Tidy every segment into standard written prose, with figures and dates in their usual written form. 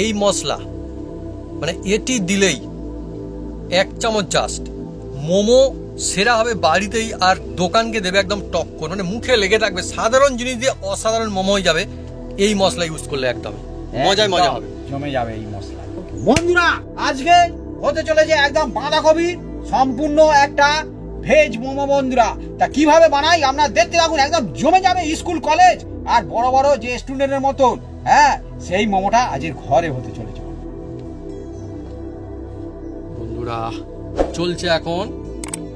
এই মশলা মানে এটি দিলেই 1 চামচ জাস্ট মোমো সেরা হবে বাড়িতেই, আর দোকানকে দেবে একদম টক্কর, মানে মুখে লেগে থাকবে। সাধারণ জিনিস দিয়ে অসাধারণ মোমো হয়ে যাবে এই মশলা ইউজ করলে, একদম মজা হবে, জমে যাবে এই মশলা। বন্ধুরা আজকে হতে চলেছে একদম বাঁধাকপি সম্পূর্ণ একটা ভেজ মোমো। বন্ধুরা তা কিভাবে বানাই আপনারা দেখতে থাকুন, একদম জমে যাবে স্কুল কলেজ আর বড় বড় যে স্টুডেন্টের মতন। হ্যাঁ, সেই মোমোটা আজকের ঘরে হতে চলেছে। বন্ধুরা চলছে এখন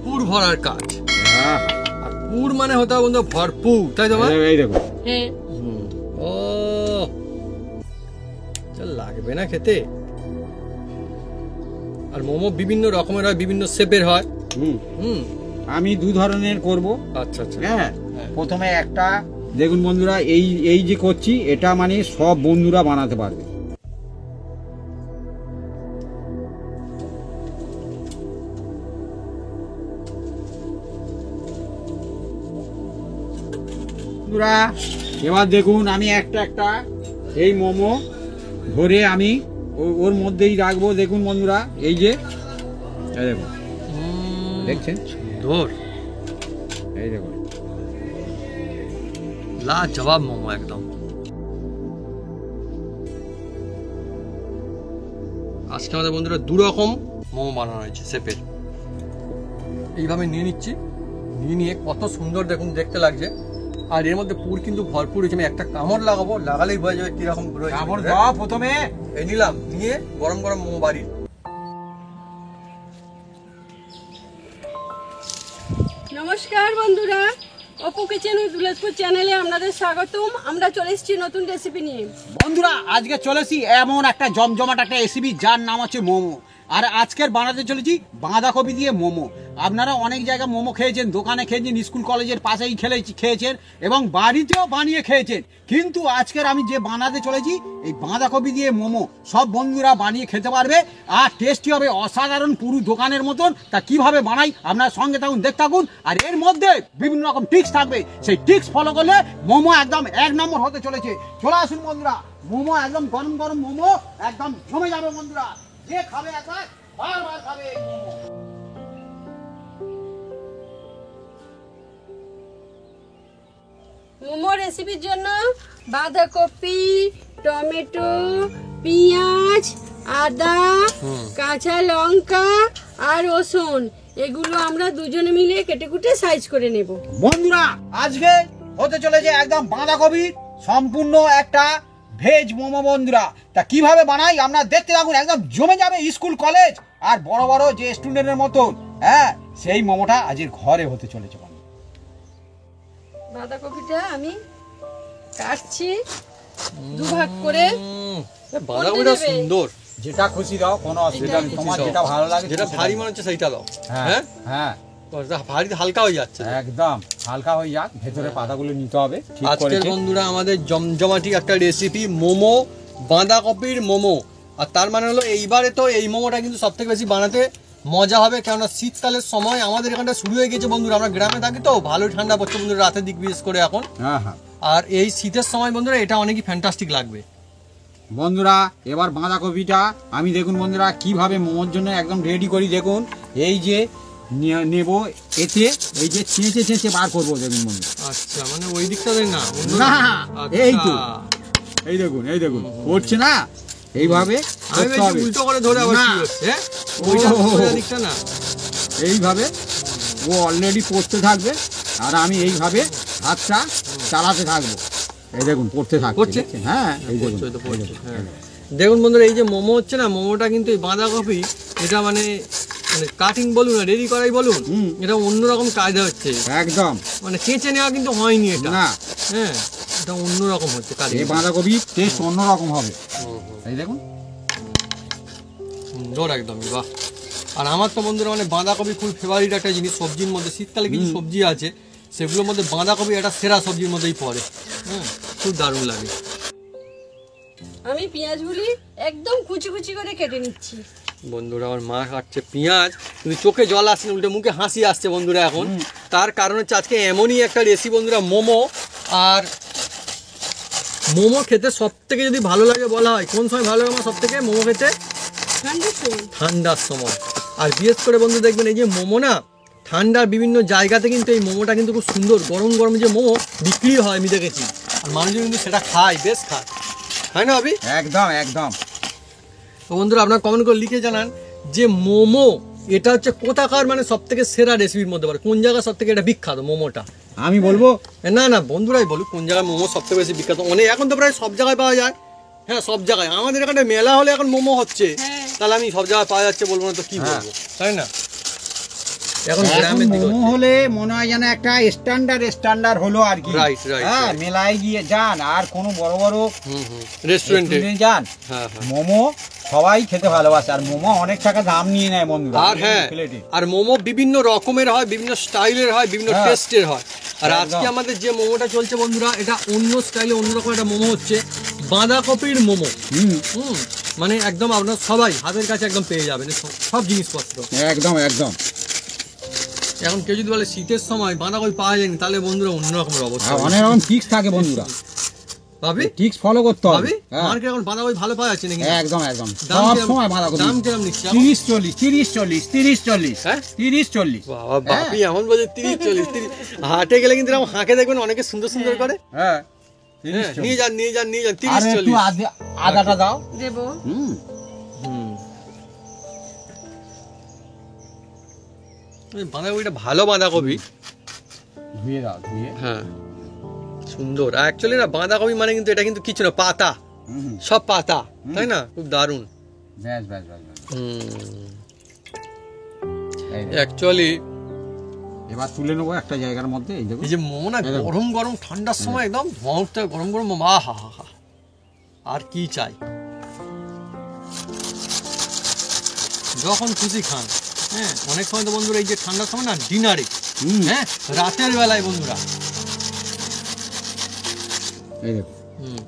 পুর ভরার কাজ। আর পুর মানে হতে হবে বন্ধু ভরপুর, তাই তো? এই দেখো, ও লাগবে না খেতে। আর মোমো বিভিন্ন রকমের হয়, বিভিন্ন শেপের হয়। আমি 2 ধরনের করব। আচ্ছা আচ্ছা। হ্যাঁ, প্রথমে একটা দেখুন বন্ধুরা, এই যে করছি এটা মানে সব বন্ধুরা বানাতে পারবে। বন্ধুরা এবার দেখুন আমি একটা এই মোমো ধরে আমি ওর মধ্যেই রাখবো। দেখুন বন্ধুরা এই যে দেখুন, দেখছেন ধর, এই দেখুন লাজবাব মোমো একদম। আজকে আমাদের বন্ধুরা 2 রকম মোমো বানানো হয়েছে শেপের। এইভাবে নিয়ে নিচ্ছি, নিয়ে কত সুন্দর দেখুন দেখতে লাগছে। আর এর মধ্যে পুর কিন্তু ভরপুর হয়েছে। আমি একটা কামড় লাগাবো, লাগালেই বোঝা যাবে কিরকম কামড় দাও। প্রথমে এই নিলাম, নিয়ে গরম গরম মোমো বাড়ি। নমস্কার বন্ধুরা, অপু কিচেন উইথ ভিলেজপুর চ্যানেলে আপনাদের স্বাগতম। আমরা চলে এসেছি নতুন রেসিপি নিয়ে। বন্ধুরা আজকে চলেছি এমন একটা জমজমাট একটা রেসিপি যার নাম হচ্ছে মোমো। আর আজকের বানাতে চলেছি বাঁধাকপি দিয়ে মোমো। আপনারা অনেক জায়গায় মোমো খেয়েছেন, দোকানে খেয়েছেন, স্কুল কলেজের পাশেই খেয়েছেন এবং বাড়িতেও বানিয়ে খেয়েছেন। কিন্তু আজকের আমি যে বানাতে চলেছি এই বাঁধাকপি দিয়ে মোমো সব বন্ধুরা বানিয়ে খেতে পারবে, আর টেস্টি হবে অসাধারণ, পুরো দোকানের মতন। তা কিভাবে বানাই আপনার সঙ্গে থাকুন, দেখতে থাকুন। আর এর মধ্যে বিভিন্ন রকম টিপস থাকবে, সেই টিপস ফলো করলে মোমো একদম 1 নম্বর হতে চলেছে। চলে আসুন বন্ধুরা, মোমো একদম গরম গরম মোমো একদম জমে যাবে। বন্ধুরা যে খাবে একবার বারবার খাবে মোমো। মোমো রেসিপির জন্য বাঁধাকপি, টমেটো, পেঁয়াজ, আদা, কাঁচা লঙ্কা আর রসুন এগুলো আমরা দুজনে মিলে কেটে কুটে সাইজ করে নেব। বন্ধুরা আজকে হতে চলেছে একদম বাঁধাকপি সম্পূর্ণ একটা ভেজ মোমো। বন্ধুরা তা কিভাবে বানাই আপনারা দেখতে থাকুন, একদম জমে যাবে স্কুল কলেজ আর বড় বড় যে স্টুডেন্টের মতন। হ্যাঁ, সেই মোমোটা আজকের ঘরে হতে চলেছে। বাঁধাকপিটা আমি কাটছি 2 ভাগ করে। বাঁধাকপিটা সুন্দর, যেটা খুশি দাও, কোনো অসুবিধা নেই। তোমার যেটা ভালো লাগে, যেটা ভারী মনে হচ্ছে সেইটা দাও। হ্যাঁ হ্যাঁ, ভারী হালকা হয়ে যাচ্ছে, একদম হালকা হয়ে যাক। ভেতরে পাতাগুলো নিতে হবে। আজকের বন্ধুরা আমাদের জমজমাটি একটা রেসিপি মোমো, বাঁধাকপির মোমো। আর তার মানে হলো এইবারে তো এই মোমোটা কিন্তু সব থেকে বেশি বানাতে মজা হবে, কেননা শীতকালের সময় আমাদের এখানটা শুরু হয়ে গেছে বন্ধুরা। আমরা গ্রামে থাকি তো ভালো ঠান্ডা পড়ছে বন্ধুরা, রাতের দিক বিশেষ করে এখন। আর এই শীতের সময় বন্ধুরা এটা অনেকই ফ্যান্টাস্টিক লাগবে। বন্ধুরা এবার বাঁধাকপিটা আমি দেখুন বন্ধুরা কিভাবে মোমোর জন্য একদম রেডি করি। দেখুন এই যে নেব, এতে এই যে চেঁচে বার করবো। দেখুন বন্ধুরা, আচ্ছা মানে ওই দিকটা না, এই তো এই দেখুন করছে না, এইভাবে উল্টো করে ধরে আবার কি হচ্ছে, ওই দিকটা না, এইভাবে ও অলরেডি পড়তে থাকবে আর আমি এইভাবে হাতটা চালাতে থাকবো। এই দেখুন পড়তে থাকছে। হ্যাঁ, এই দেখুন দেখুন বন্ধুরা এই যে মোমো হচ্ছে না, মোমোটা কিন্তু এই বাঁধাকপি এটা মানে কাটিং বলুন আর রেডি করাই বলুন, এটা অন্যরকম কায়দা হচ্ছে একদম। মানে কেঁচে নেওয়া কিন্তু হয়নি এটা, না। হ্যাঁ, এটা অন্যরকম হচ্ছে কাটিং। এই বাঁধাকপি টেস্ট অন্যরকম হবে। এই দেখুন সুন্দর একদম, বাহ। আর আমার তো বন্ধুরা মানে বাঁধাকপি খুব ফেভারিট একটা জিনিস সবজির মধ্যে। শীতকালে কিছু সবজি আছে সেগুলোর মধ্যে বাঁধাকপি একটা সেরা সবজির মধ্যেই পড়ে। হ্যাঁ, খুব দারুণ লাগে। আমি পেঁয়াজগুলি একদম কুচি কুচি করে কেটে নিচ্ছি। বন্ধুরা আমার মা কাটছে পেঁয়াজ, কিন্তু চোখে জল আসছে, উল্টে মুখে হাসি আসছে বন্ধুরা এখন। তার কারণ হচ্ছে আজকে এমনই একটা রেসিপি বন্ধুরা, মোমো আর মোমো খেতে সব থেকে যদি ভালো লাগে বলা হয় কোন সময় ভালো লাগে আমার সব থেকে মোমো খেতে? ঠান্ডার সময়। ঠান্ডার সময়। আর বিশেষ করে বন্ধু দেখবেন এই যে মোমো না ঠান্ডার বিভিন্ন জায়গাতে কিন্তু এই মোমোটা কিন্তু খুব সুন্দর গরম গরম যে মোমো বিক্রি হয় আমি দেখেছি, আর মানুষজন কিন্তু সেটা খায়, বেশ খায়, হয় না অভি? একদম একদম। তো বন্ধুরা আপনারা কমেন্ট করে লিখে জানান যে মোমো এটা হচ্ছে কোথাকার মানে সব থেকে সেরা রেসিপির মধ্যে পড়ে, কোন জায়গা সব থেকে এটা বিখ্যাত মোমোটা? আমি বলবো না না বন্ধুরাই বলুক কোন জায়গায় মোমো সব থেকে বেশি বিখ্যাত। অনেক এখন তো প্রায় সব জায়গায় পাওয়া যায়, হ্যাঁ সব জায়গায়। আমাদের এখানে মেলা হলে এখন মোমো হচ্ছে, হ্যাঁ। তাহলে আমি সব জায়গায় পাওয়া যাচ্ছে বলবো না তো কি বলবো, তাই না? এখন গ্রামের দিকে মোমো হলে মনে হয় যেন একটা স্ট্যান্ডার্ড হলো আর কি। Right, right, হ্যাঁ, right. মেলায় গিয়ে যান আর কোনো বড় বড় রেস্টুরেন্টে রেস্টুরেন্টে যান, হ্যাঁ হ্যাঁ। মোমো সবাই খেতে ভালোবাসে, আর মোমো অনেক টাকা দাম নিয়ে নেয় বন্ধুরা। আর হ্যাঁ, প্লেটে। আর মোমো বিভিন্ন রকমের হয়, বিভিন্ন স্টাইলের হয়, বিভিন্ন হ্যাঁ। টেস্টের হয়। আর একদম। আজকে আমাদের যে মোমোটা চলছে বন্ধুরা, এটা অন্য স্টাইলে অন্যরকম একটা মোমো হচ্ছে, বাঁধাকপির মোমো। মানে একদম আপনার সবাই হাতের কাছে একদম পেয়ে যাবেন সব জিনিসপত্র। একদম একদম। এখন কেউ যদি বলে শীতের সময় বাঁধাকপি পাওয়া যায়নি, তাহলে বন্ধুরা অন্যরকমের অবস্থা। আর অনেক রকম টিক্স থাকে বন্ধুরা, ভাবি টিক্স ফলো করতে হবে। ভাবি হ্যাঁ, মার্কেটে এখন বাঁধাকপি ভালো পাওয়া যাচ্ছে নাকি? একদম একদম। দাম সব কিরম- সময় বাঁধাকপি দাম কিরম নিচ্ছে এখন? 30-40 30-40 30-40 হ্যাঁ? 30-40। বাবা বাপি এমন বলছে 30-40 হাটে গেলে কিন্তু এরকম হাঁকে দেখবেন অনেকে সুন্দর সুন্দর করে। হ্যাঁ, হ্যাঁ, নিয়ে যান নিয়ে যান নিয়ে যান আর একটু 30-40। আদাটা দাও। দেবো। হুম। এই বাঁধাকপিটা ভালো বাঁধাকপি। ধুয়ে দাও, ধুয়ে। হ্যাঁ সুন্দর। আর অ্যাকচুয়ালি না বাঁধাকপি মানে কিন্তু এটা কিন্তু কিছু না, পাতা, সব পাতা, তাই না? খুব দারুণ। ব্যাস ব্যাস ব্যাস ব্যাস। এই দেখো। অ্যাকচুয়ালি এবার তুলে নেবো একটা জায়গার মধ্যে। এই দেখো, এই যে মোমো না একদম। গরম গরম ঠান্ডার সময় একদম ধোঁয়া উঠতে গরম গরম মোমো, আহা হা হা, আর কি চাই? যখন খুশি খান। হ্যাঁ অনেক সময় তো বন্ধুরা এই যে ঠান্ডার সময় না ডিনারে, হ্যাঁ রাতের বেলায় বন্ধুরা। এই দেখো। হুম।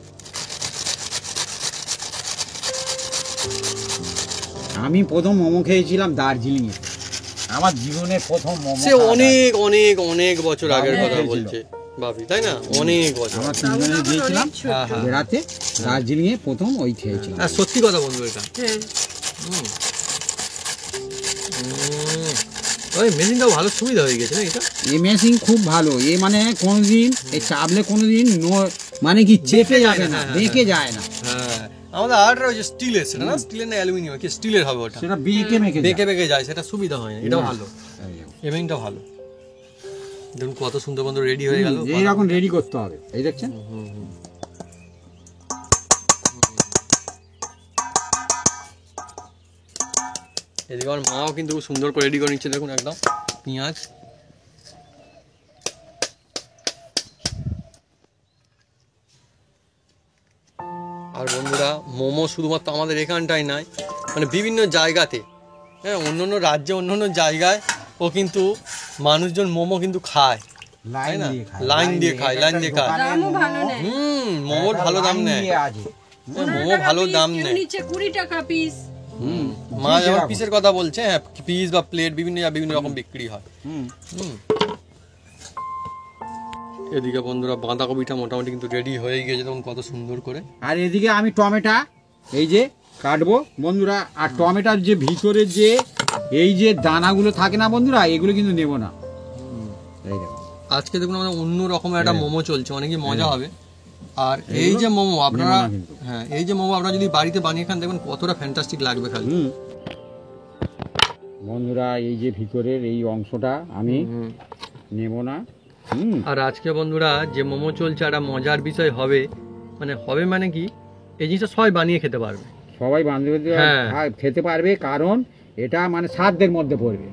আমি প্রথম মোমো খেয়েছিলাম দার্জিলিং এ, আমার জীবনের প্রথম মোমো। সে অনেক অনেক অনেক বছর আগের হ্যাঁ, কথা হয়েছিল। বলছে ভাবি, তাই না? অনেক বছর। আমরা তাও তিনজনে তখন গিয়েছিলাম অনেক ছোট। হ্যাঁ, হ্যাঁ। বেড়াতে, দার্জিলিং এ প্রথম ওই খেয়েছিলাম। হ্যাঁ সত্যি কথা বন্ধু এটা। হ্যাঁ। হুম। ওই মেশিনটাও ভালো সুবিধা হয়ে গেছে না এটা? এই মেশিন খুব ভালো। এ মানে কোনোদিন এই চাপলে কোনোদিন মানে কি চেপে যাবে না, হ্যাঁ, বেঁকে যায় না। হ্যাঁ আমাদের আর্টটা ওই যে স্টিলের, সেটা না স্টিলের না অ্যালুমিনিয়াম, কি স্টিলের হবে ওটা, সেটা বেঁকে মেখে বেঁকে বেঁকে যায়, সেটা সুবিধা হয় না। এটাও ভালো, এই দেখো। এমনিটা ভালো। দেখুন কত সুন্দর বন্ধু রেডি হয়ে গেল। এইরকম রেডি করতে হবে। এই দেখছেন, এদিকে আমার মাও কিন্তু খুব সুন্দর করে রেডি করে নিচ্ছে, দেখুন একদম পেঁয়াজ। আর বন্ধুরা মোমো শুধুমাত্র আমাদের এখানটাই নয়, মানে বিভিন্ন জায়গাতে, হ্যাঁ অন্য অন্য রাজ্যে অন্য অন্য জায়গায় ও কিন্তু মানুষজন মোমো কিন্তু খায়, তাই না? লাইন দিয়ে খায়, লাইন দিয়ে খায়। দামও ভালো নেয়। মোমোর ভালো দাম নেয়। হ্যাঁ, মোমো ভালো দাম কেউ নেয়। নিচ্ছে 20 টাকা পিস। মা যেমন পিসের কথা বলছে, হ্যাঁ পিস বা প্লেট বিভিন্ন রকম বিক্রি হয়। হুম। এদিকে বন্ধুরা বাঁধাকপিটা মোটামুটি কিন্তু রেডি হয়ে গেছে, তখন কত সুন্দর করে। আর এদিকে আমি টমেটো এই যে কাটবো বন্ধুরা। আর টমেটোর যে ভিতরের যে এই যে দানাগুলো থাকে না বন্ধুরা, এগুলো কিন্তু নেব না। এই দেখো, আজকে দেখুন আমাদের অন্য রকমের একটা মোমো চলছে, অনেকই মজা হবে। আর এই যে মোমো আপনারা, নেবো না কিন্তু। হ্যাঁ এই যে মোমো আপনারা যদি বাড়িতে বানিয়ে খান দেখবেন কতটা ফ্যান্টাস্টিক লাগবে খালি। বন্ধুরা এই যে ভিতরের এই অংশটা আমি নেব না। আর আজকে বন্ধুরা যে মোমো চলছে একটা মজার বিষয় হবে, মানে কি এই জিনিসটা সবাই বানিয়ে খেতে পারবে, সবাই বান্ধবী হ্যাঁ। খেতে পারবে, কারণ এটা মানে সাধ্যের মধ্যে পড়বে।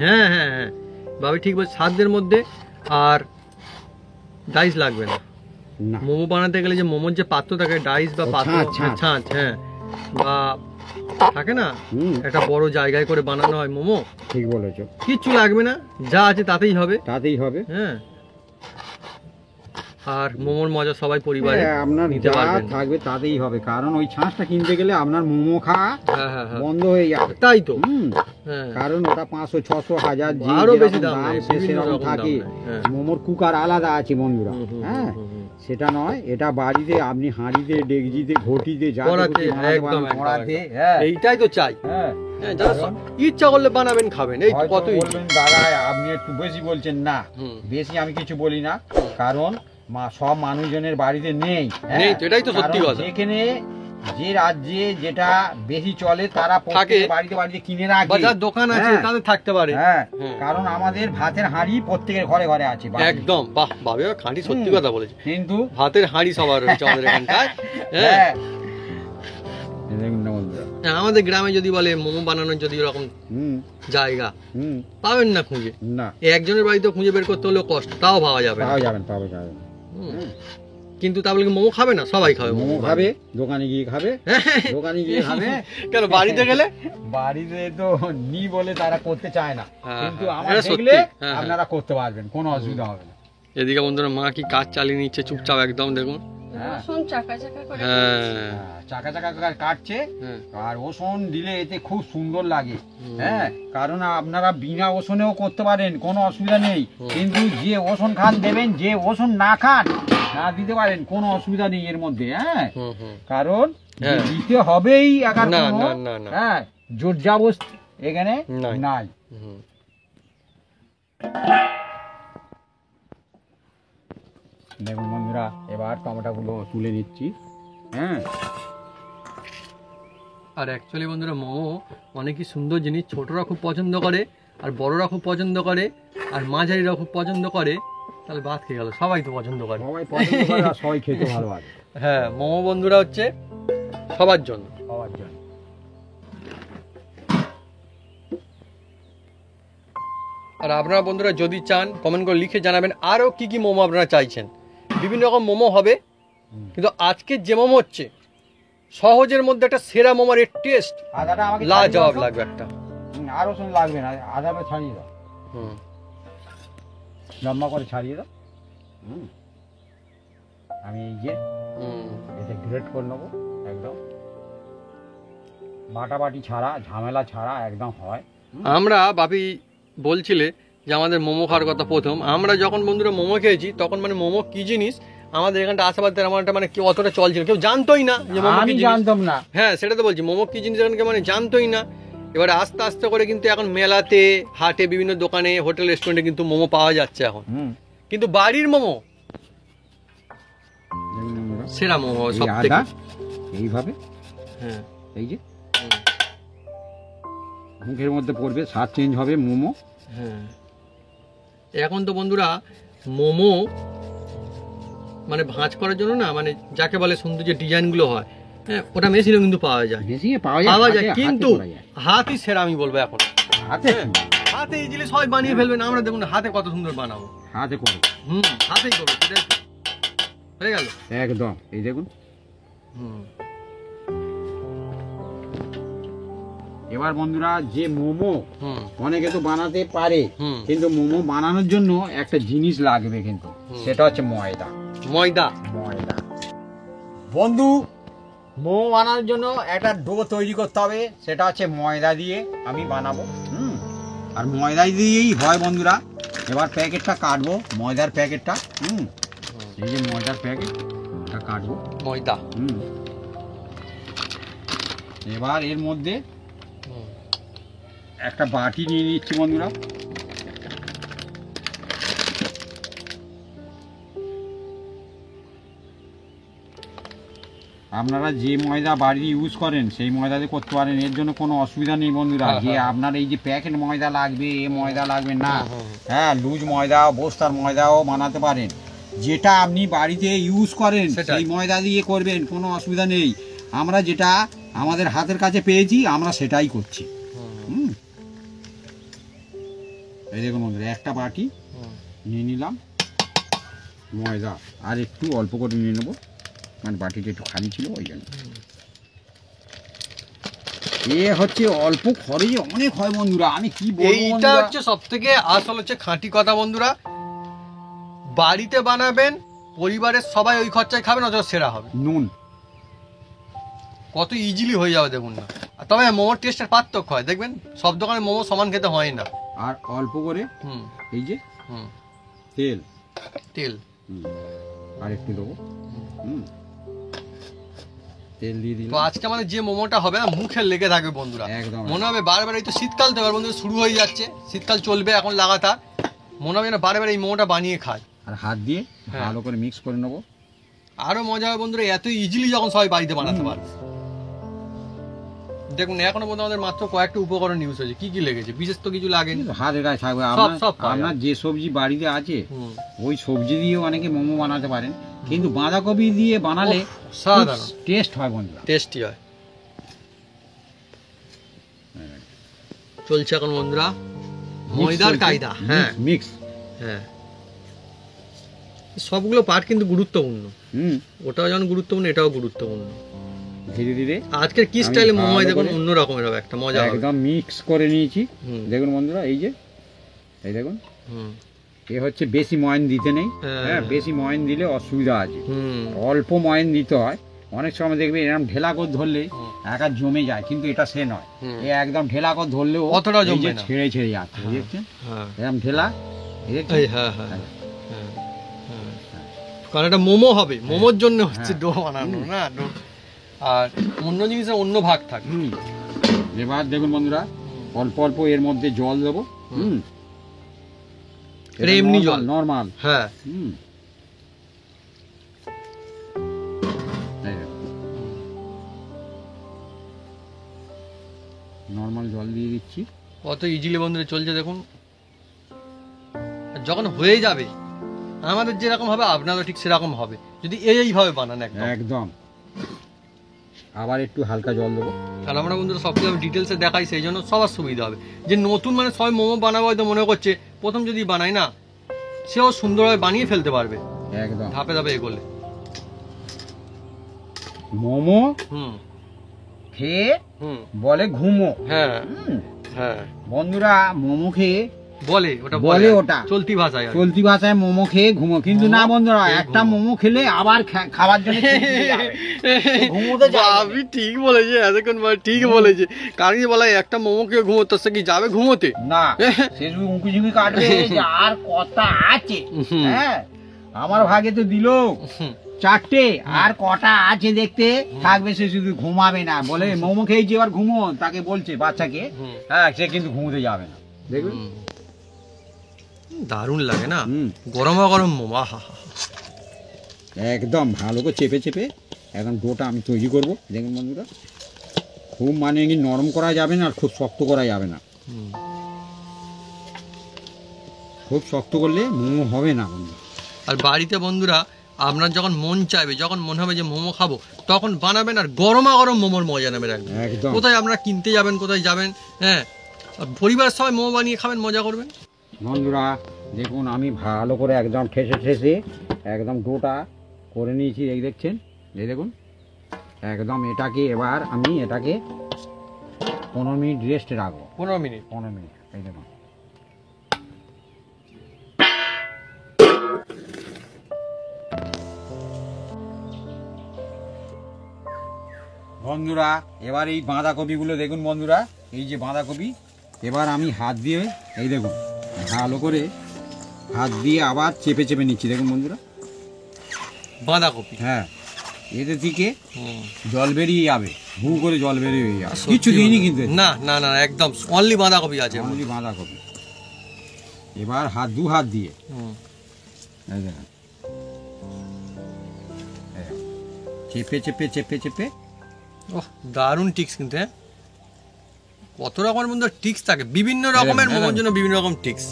হ্যাঁ হ্যাঁ হ্যাঁ ভাবি ঠিক বলছে, সাধ্যের মধ্যে। আর ডাইস লাগবে না। না, মোমো বানাতে গেলে যে মোমোর যে পাত্র থাকে, ডাইস বা পাত্র, ছাঁচ। ছাঁচ, হ্যাঁ বা থাকে না, হুম, একটা বড় জায়গায় করে বানানো হয় মোমো, ঠিক বলেছো। কিচ্ছু লাগবে না, যা আছে তাতেই হবে। তাতেই হবে। হ্যাঁ আর মোমোর মজা সবাই পরিবারে আপনার নিতে যা পারবেন। থাকবে তাতেই হবে, কারণ ওই ছাঁচটা কিনতে গেলে আপনার মোমো খাওয়া হ্যাঁ হ্যাঁ হ্যাঁ বন্ধ হয়ে যাবে। তাই তো। হুম, হ্যাঁ কারণ ওটা 500, 600, 1000 যে আরো বেশি যেরকম দাম নেয়, সে বিভিন্ন সেরকম রকম দাম থাকে। নেয়, হ্যাঁ। মোমোর কুকার আলাদা আছে বন্ধুরা। হুম, হুম, হ্যাঁ, হুম, হুম। সেটা নয়, এটা বাড়িতে আপনি হাঁড়িতে, ডেকজিতে, ঘটিতে যা কড়াতে, খুশি বানাতে একদম, পারেন, একদম, কড়াতে। একদম। হ্যাঁ, এইটাই তো চাই। হ্যাঁ। হ্যাঁ, যারা ইচ্ছা করলে বানাবেন খাবেন, এই হয়তো কত বলবেন দাদা আপনি একটু বেশি বলছেন, না হুম। বেশি আমি কিছু বলি না, কারণ সব মানুষজনের বাড়িতে নেই। হ্যাঁ, নেই তো, এটাই তো সত্যি কারণ কথা। যেখানে যে রাজ্যে যেটা বেশি চলে তারা প্রত্যেকের বাড়িতে বাড়িতে কিনে রাখে, বা যার দোকান আছে হ্যাঁ। তাদের থাকতে পারে। হ্যাঁ, হ্যাঁ। কারণ আমাদের ভাতের হাঁড়ি প্রত্যেকের ঘরে ঘরে আছে বাড়িতে। একদম, বাহ বাবে খাঁটি সত্যি কথা বলেছে। কিন্তু ভাতের হাঁড়ি সবার রয়েছে আমাদের এখানটায়। হ্যাঁ। হ্যাঁ, এই দেখুন না বন্ধুরা। হ্যাঁ, আমাদের গ্রামে যদি বলে মোমো বানানোর যদি এরকম হুম, জায়গা হুম, পাবেন না খুঁজে, না একজনের বাড়িতে খুঁজে বের করতে হলেও কষ্ট, তাও পাওয়া যাবে না। পাওয়া যাবেন। হুম। কিন্তু তা বলে কি মোমো খাবে না? সবাই খাবে মোমো খাবে, দোকানে গিয়ে খাবে, দোকানে গিয়ে খাবে। কেন বাড়িতে গেলে? বাড়িতে তো নি বলে তারা করতে চায় না, হ্যাঁ, কিন্তু হ্যাঁ, আমার এটা সত্যি। দেখলে হ্যাঁ, হ্যাঁ। আপনারা করতে পারবেন, কোনো অসুবিধা হবে না। এদিকে বন্ধুরা মা কি কাজ চালিয়ে নিচ্ছে চুপচাপ একদম, দেখুন। হ্যাঁ, রসুন চাকা চাকা করে হ্যাঁ হ্যাঁ, চাকা চাকা করে কাটছে, হ্যাঁ। আর ওষুন দিলে এতে খুব সুন্দর লাগে। হুম। হ্যাঁ, কারণ আপনারা বিনা ওষুনেও করতে পারেন, কোনো অসুবিধা নেই, হুম। কিন্তু যে ওষুন খান দেবেন, যে ওষুন না খান না দিতে পারেন, কোনো অসুবিধা নেই এর মধ্যে। হ্যাঁ, হুম, হুম। কারণ হ্যাঁ। দিতে হবেই, একার না, কোনো, না, না, না। হ্যাঁ, জোর জবরদস্তি এখানে নাই। নাই। হুম। দেখুন বন্ধুরা, এবার টমেটোগুলো তুলে নিচ্ছি। হ্যাঁ, আর অ্যাকচুয়ালি বন্ধুরা মোমো অনেকই সুন্দর জিনিস, ছোটরা খুব পছন্দ করে, আর বড়রা খুব পছন্দ করে, আর মাঝারিরা খুব পছন্দ করে। তাহলে ভাত খেয়ে গেল, সবাই তো পছন্দ করে। সবাই পছন্দ করে আর সবাই খেতে ভালোবাসে, হ্যাঁ, মোমো বন্ধুরা হচ্ছে সবার জন্য। খাওয়ার জন্য। আর আপনারা বন্ধুরা যদি চান কমেন্ট করে লিখে জানাবেন আরও কি কি মোমো আপনারা চাইছেন। বিভিন্ন রকম মোমো হবে, কিন্তু আজকে যে মোমো হচ্ছে সহজের মধ্যে একটা সেরা মোমোর এর টেস্ট আদাটা আমাকে লাজবাব লাগবে একটা। আর ওষুধ লাগবে না, আদাটা ছাড়িয়ে দাও, হুম। লম্বা করে ছাড়িয়ে দাও। হুম, আমি এই যে হুম। এতে গ্রেট করে নেবো, একদম বাটাবাটি ছাড়া, ঝামেলা ছাড়া একদম হয়। আমরা বাপি বলছিলে যে আমাদের মোমো খাওয়ার কথা প্রথম, আমরা যখন বন্ধুরা মোমো খেয়েছি তখন মানে মোমো কি জিনিস আমাদের এখানটা আশেপাশে আমার একটা মানে কেউ অতটা চল ছিল, কেউ জানতোই না যে মোমো কি আমি জিনিস। জানতাম না। হ্যাঁ, সেটা তো বলছি, মোমো কি জিনিস এখানকে মানে জানতোই না। এবারে আস্তে আস্তে করে কিন্তু এখন মেলাতে, হাটে, বিভিন্ন দোকানে, হোটেল, রেস্টুরেন্টে কিন্তু মোমো পাওয়া যাচ্ছে এখন। হুম, কিন্তু বাড়ির মোমো দেখুন বন্ধুরা, সেরা মোমো এই সব আদা থেকে। এইভাবে, হ্যাঁ। এই যে হুম। মুখের মধ্যে পড়বে, স্বাদ চেঞ্জ হবে মোমো। হ্যাঁ, এখন তো বন্ধুরা মোমো মানে ভাঁজ করার জন্য না, মানে যাকে বলে সুন্দর যে ডিজাইনগুলো হয়, হ্যাঁ, ওটা মেশিনও কিন্তু পাওয়া যায়, বেশি পাওয়া পাওয়া যায়, যায়, হাতে কিন্তু করা যায়। হাতই সেরা আমি বলবো এখন। হাতে হাতে ইজিলি সবাই বানিয়ে ফেলবেন, আমরা দেখুন হাতে কত সুন্দর বানাবো। হাতে করো, হুম, হাতেই করবো, সেটাই তো। হয়ে গেল। একদম। এই দেখুন, হুম। এবার বন্ধুরা যে মোমো হুম। অনেকে তো বানাতে পারে, হুম। কিন্তু মোমো বানানোর জন্য একটা জিনিস লাগবে, কিন্তু হুম। সেটা হচ্ছে ময়দা। ময়দা। ময়দা বন্ধু, মোমো বানানোর জন্য একটা ডো তৈরি করতে হবে, সেটা হচ্ছে ময়দা দিয়ে আমি বানাবো। হুম, আর ময়দা দিয়েই হয় বন্ধুরা। এবার প্যাকেটটা কাটবো, ময়দার প্যাকেটটা। হুম, এই যে ময়দার প্যাকেট, এটা কাটবো। ময়দা। হুম, এবার এর মধ্যে হুম। একটা বাটি নিয়ে নিচ্ছি বন্ধুরা। আপনারা যে ময়দা বাড়ি ইউজ করেন সেই ময়দাতে করতে পারেন, এর জন্য কোনো অসুবিধা নেই বন্ধুরা। হ্যাঁ, যে হ্যাঁ। আপনার এই যে প্যাকেট ময়দা লাগবে, এ ময়দা লাগবে না। হুম, হুম, হুম। হ্যাঁ, লুজ ময়দা, বস্তার ময়দাও বানাতে পারেন। যেটা আপনি বাড়িতে ইউজ করেন সেটাই। সেই ময়দা দিয়ে করবেন, কোনো অসুবিধা নেই। আমরা যেটা আমাদের হাতের কাছে পেয়েছি আমরা সেটাই করছি। হুম, হুম, এই দেখুন বন্ধুরা, একটা বাটি হুম। নিয়ে নিলাম ময়দা, আর একটু অল্প করে নিয়ে নেবো, মানে বাটিটা একটু খালি ছিল ওই জন্য। এ হচ্ছে অল্প খরচে অনেক হয় বন্ধুরা, আমি কি বলবো এইটা বন্ধুরা। হচ্ছে সব থেকে আসল হচ্ছে খাঁটি কথা বন্ধুরা। বাড়িতে বানাবেন পরিবারের সবাই ওই খরচায় খাবেন, অথচ সেরা হবে। নুন কত ইজিলি হয়ে যাবে দেখুন না। আর তবে মোমোর টেস্টের পার্থক্য হয়, দেখবেন সব দোকানে মোমো সমান খেতে হয় না। আর অল্প করে হুম এই যে হুম তেল, তেল আর একটু দেবো। তেল দিয়ে তো দিলাম। আজকে আমাদের যে মোমোটা হবে না, মুখে লেগে থাকবে বন্ধুরা, একদম মনে হবে বারবার। এই তো শীতকাল তো এবার বন্ধুরা শুরু হয়ে যাচ্ছে, শীতকাল চলবে এখন লাগাতার, মনে হবে না বারবার এই মোমোটা বানিয়ে খায়। আর হাত দিয়ে হ্যাঁ। ভালো করে মিক্স করে নেবো। আরো মজা হবে বন্ধুরা, এত ইজিলি যখন সবাই বাড়িতে বানাতে পারবে। দেখুন এখনো পর্যন্ত আমাদের মাত্র কয়েকটা উপকরণ ইউজ হয়েছে। কি কি লেগেছে? বিশেষ তো কিছু লাগেনি, হাতের গায়ে থাকবে। সব পাওয়া আপনার যে সবজি বাড়িতে আছে হুম। ওই সবজি দিয়ে অনেকে মোমো বানাতে পারেন, কিন্তু বাঁধাকপি দিয়ে বানালে সাধারণ টেস্ট হয় বন্ধুরা, টেস্টি হয়। চলছে এখন বন্ধুরা ময়দার কায়দা। হ্যাঁ মিক্স। হ্যাঁ, সবগুলো পার্ট কিন্তু গুরুত্বপূর্ণ। ওটাও যেমন গুরুত্বপূর্ণ, এটাও গুরুত্বপূর্ণ। ধীরে ধীরে আজকের কি স্টাইলে মোমো হয় দেখুন, অন্য রকমের হবে, একটা মজা হবে। একদম মিক্স করে নিয়েছি। হুম। দেখুন বন্ধুরা, এই যে এই দেখুন, হুম এ হচ্ছে বেশি ময়ন দিতে নেই। হ্যাঁ। হ্যাঁ, বেশি ময়ন দিলে অসুবিধা আছে। হুম অল্প ময়ন দিতে হয়। অনেক সময় দেখবে এরকম ঢেলা করে ধরলে একা জমে যায়, কিন্তু এটা সে নয়। হুম। এ একদম ঢেলা করে ধরলেও অতটা এই জমবে যে না। ছেড়ে ছেড়ে যাচ্ছে, দেখছেন? হ্যাঁ এরকম ঢেলা, এই দেখছেন? এই হ্যাঁ হ্যাঁ হ্যাঁ হ্যাঁ। কারণ এটা মোমো হবে, মোমোর জন্য হচ্ছে ডো বানানো না, ডো। আর অন্য জিনিসের অন্য ভাগ থাকে। এবার দেখুন বন্ধুরা, অল্প অল্প এর মধ্যে জল দেবো। এটা এমনি জল নরমাল। হ্যাঁ। নরমাল জল দিয়ে দিচ্ছি। কত ইজিলি বন্ধুরা চলছে দেখুন। আর যখন হয়ে যাবে আমাদের যেরকম হবে আপনারও ঠিক সেরকম হবে, যদি এইভাবে বানান একদম। একদম। আবার একটু হালকা জল দেবো। কারণ আমরা বন্ধুরা সব কিছু ডিটেলসে দেখাই, সেই জন্য সবার সুবিধা হবে। যে নতুন মানে সবাই মোমো বানাবো হয়তো মনে করছে, প্রথম যদি বানাই না, সেও সুন্দরভাবে বানিয়ে ফেলতে পারবে একদম ধাপে ধাপে এগোলে। মোমো হুম খেয়ে হুম বলে ঘুমো। হ্যাঁ হ্যাঁ বন্ধুরা, মোমো খেয়ে বলে ওটা, বলে ওটা চলতি ভাষায় আর কি। চলতি ভাষায় মোমো খেয়ে ঘুমো, কিন্তু না বন্ধুরা, একটা মোমো খেলে আবার খাবার জন্য ঘুমোতে যাবে। ভাবি ঠিক বলেছে, এতক্ষণ ঠিক বলেছে। কারণ কি বলা হয়, একটা মোমো খেয়ে ঘুমোতে, সে কি যাবে ঘুমোতে? না, সে শুধু উঁকি ঝুঁকি কাটবে যে আর কটা আছে। হ্যাঁ, আমার ভাগে তো দিল 4টে, আর কটা আছে দেখতে থাকবে, সে শুধু ঘুমাবে না। বলে মোমো খেয়েছি এবার ঘুমো, তাকে বলছে বাচ্চাকে। হ্যাঁ, সে কিন্তু ঘুমোতে যাবে না, দেখবেন। দারুণ লাগে না গরমা গরম মোমো। আহা, একদম ভালো করে চেপে চেপে এখন ডোটা আমি তৈরি করব। দেখুন বন্ধুরা, খুব মানে কি নরম করা যাবে না, আর খুব শক্ত করা যাবে না। খুব শক্ত করলে মোমো হবে না বন্ধু। আর বাড়িতে বন্ধুরা আপনার যখন মন চাইবে, যখন মনে হবে যে মোমো খাবো, তখন বানাবেন, আর গরমা গরম মোমোর মজা নেবেন একদম। একদম। কোথায় আপনারা কিনতে যাবেন, কোথায় যাবেন? হ্যাঁ, পরিবারের সবাই মোমো বানিয়ে খাবেন, মজা করবেন। বন্ধুরা দেখুন, আমি ভালো করে একদম ঠেসে ঠেসে একদম ডোটা করে নিয়েছি। এই দেখছেন, এই দেখুন একদম। এবার আমি এটাকে 15 মিনিট রেস্টে রাখবো। 15 মিনিট। 15 মিনিট। এই দেখুন, বন্ধুরা এবার এই বাঁধাকপিগুলো দেখুন বন্ধুরা, এই যে বাঁধাকপি, এবার আমি হাত দিয়ে এই দেখুন ভালো করে হাত দিয়ে আবার চেপে চেপে নিচ্ছি। দেখুন বন্ধুরা, বাঁধাকপি। হ্যাঁ, এদের থেকে জল বেরিয়ে যাবে, হু করে জল বেরিয়ে যাবে। কিছু দিইনি কিন্তু, না না না, একদম অনলি বাঁধাকপি আছে, অনলি বাঁধাকপি। এবার দু হাত দিয়ে এই দেখুন, চেপে চেপে চেপে চেপে। ওহ, দারুণ টিক্স কিন্তু। হ্যাঁ, কত রকমের বন্ধু টিক্স থাকে, বিভিন্ন রকমের মোমোর জন্য বিভিন্ন রকম টিক্স।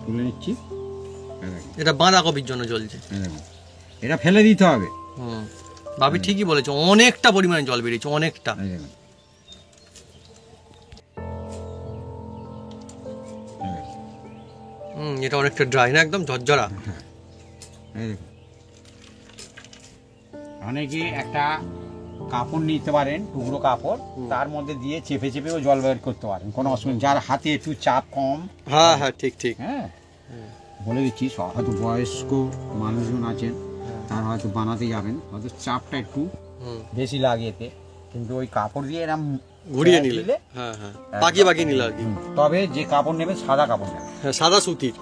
তুলে নিচ্ছি। এটা বাঁধাকপির জন্য চলছে। এটা ফেলে দিতে হবে। ভাবি ঠিকই বলেছে, অনেকটা পরিমাণে জল বেরিয়েছে, অনেকটা। এটা অনেকটা ড্রাই না, একদম ঝরঝরা। অনেকে একটা কাপড় নিতে পারেন, টুকরো কাপড়, তার মধ্যে দিয়ে চেপে চেপেও জল বের করতে পারেন, কোনো অসুবিধা। যার হাতে একটু চাপ কম, হ্যাঁ হ্যাঁ ঠিক ঠিক, হ্যাঁ বলে দিচ্ছি, হয়তো বয়স্ক মানুষজন আছেন, তার হয়তো বানাতে যাবেন, হয়তো চাপটা একটু বেশি লাগে এতে, কিন্তু ওই কাপড় দিয়ে এরকম ঘুরিয়ে নিলে, হ্যাঁ হ্যাঁ, বাকি নিলে আর কি। তবে যে কাপড় নেবে সাদা কাপড় নেবে, হ্যাঁ, সাদা সুতির।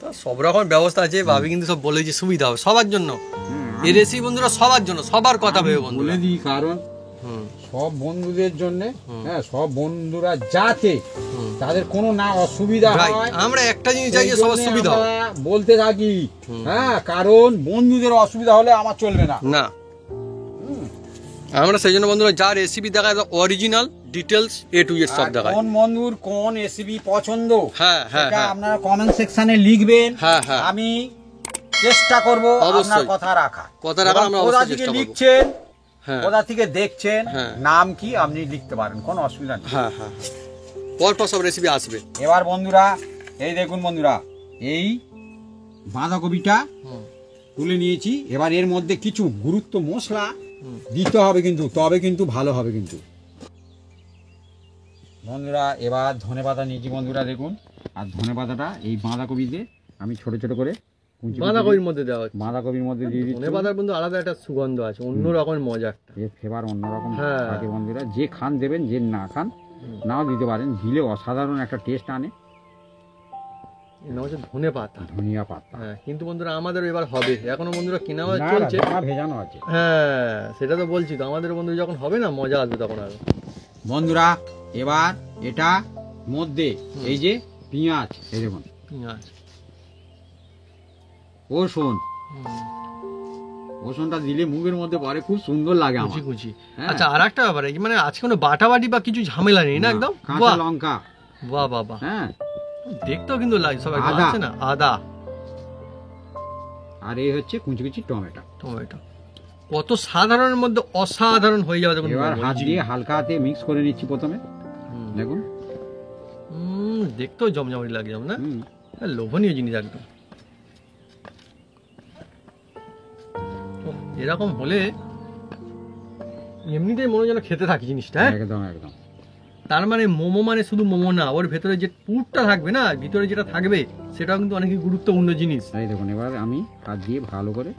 তো সব রকম ব্যবস্থা আছে, ভাবি কিন্তু সব বলে যে সুবিধা হবে সবার জন্য। এই রেসিপি বন্ধুরা সবার জন্য, সবার কথা ভেবে বন্ধু বলে দিই, কারণ সব বন্ধুদের জন্য, হ্যাঁ, সব বন্ধুরা যাতে তাদের কোনো না অসুবিধা হয়, আমরা একটা জিনিস চাই যে সবার সুবিধা হবে, বলতে থাকি। হ্যাঁ, কারণ বন্ধুদের অসুবিধা হলে আমার চলবে না। না, আমরা সেই জন্য বন্ধুরা যা রেসিপি দেখায় original details A to Z সব দেখায়। কোন বন্ধুর কোন রেসিপি পছন্দ, হ্যাঁ হ্যাঁ, সেটা আপনারা কমেন্ট সেকশনে লিখবেন। হ্যাঁ হ্যাঁ, আমি চেষ্টা করব আপনার কথা রাখা। আমরা অবশ্যই চেষ্টা করব। লিখছেন, হ্যাঁ, কোথা থেকে দেখছেন, হ্যাঁ, নাম কি আপনি লিখতে পারেন, কোনো অসুবিধা নেই। হ্যাঁ হ্যাঁ, পরপর সব রেসিপি আসবে। এবার বন্ধুরা এই দেখুন বন্ধুরা, এই বাঁধাকপিটা তুলে নিয়েছি। এবার এর মধ্যে কিছু গুরুত্ব মশলা দিতে হবে কিন্তু, তবে কিন্তু ভালো হবে কিন্তু বন্ধুরা। এবার ধনেপাতা নিয়েছি বন্ধুরা, দেখুন। আর ধনেপাতাটা এই বাঁধাকপিতে আমি ছোট ছোট করে বাঁধাকপির মধ্যে দেওয়া হচ্ছে, বাঁধাকপির মধ্যে দিয়ে দিচ্ছি। ধনেপাতার বন্ধু আলাদা একটা সুগন্ধ আছে, অন্য রকমের মজা একটা, এর ফ্লেভার অন্যরকম হ্যাঁ। থাকে বন্ধুরা। যে খান দেবেন, যে না খান নাও দিতে পারেন, দিলে অসাধারণ একটা টেস্ট আনে। ধনে পাতা, ধনিয়া পাতা, হ্যাঁ। কিন্তু বন্ধুরা আমাদের এবার হবে, এখনো বন্ধুরা কেনা না, চলছে, না, ভেজানো আছে। হ্যাঁ, সেটা তো বলছি তো, আমাদের বন্ধু যখন হবে না মজা আসবে তখন আরো। বন্ধুরা এবার এটা মধ্যে এই যে পেঁয়াজ, এই দেখুন, পেঁয়াজ, রসুনটা দিলে মুখের মধ্যে পরে খুব সুন্দর লাগে আমার। কুচি। হ্যাঁ। আচ্ছা, আর একটা ব্যাপার, মানে আজকে কোনো বাটাবাটি বা কিছু ঝামেলা নেই না, একদম কাঁচা লঙ্কা, বাহ বাহ বাহ, হ্যাঁ, দেখতেও কিন্তু লাগে সব একদম আদা। আছে না, আদা, আর এই হচ্ছে কুচি কুচি টমেটো। টমেটো, কত সাধারণের মধ্যে অসাধারণ হয়ে যাবে দেখুন। এবার হাত দিয়ে হালকা হাতে মিক্স করে নিচ্ছি প্রথমে, দেখুন। দেখতেও জমজমাটি লাগে যেমন, না লোভনীয় জিনিস একদম। এরকম হলে এমনিতেই মনে যেন খেতে থাকি জিনিসটা, হ্যাঁ একদম একদম। তার মানে মোমো মানে শুধু মোমো না, ওর ভেতরে যে পুরটা থাকবে না, ভিতরে যেটা থাকবে সেটাও কিন্তু অনেক গুরুত্বপূর্ণ জিনিস। এই দেখুন, এবার আমি হাত দিয়ে ভালো করে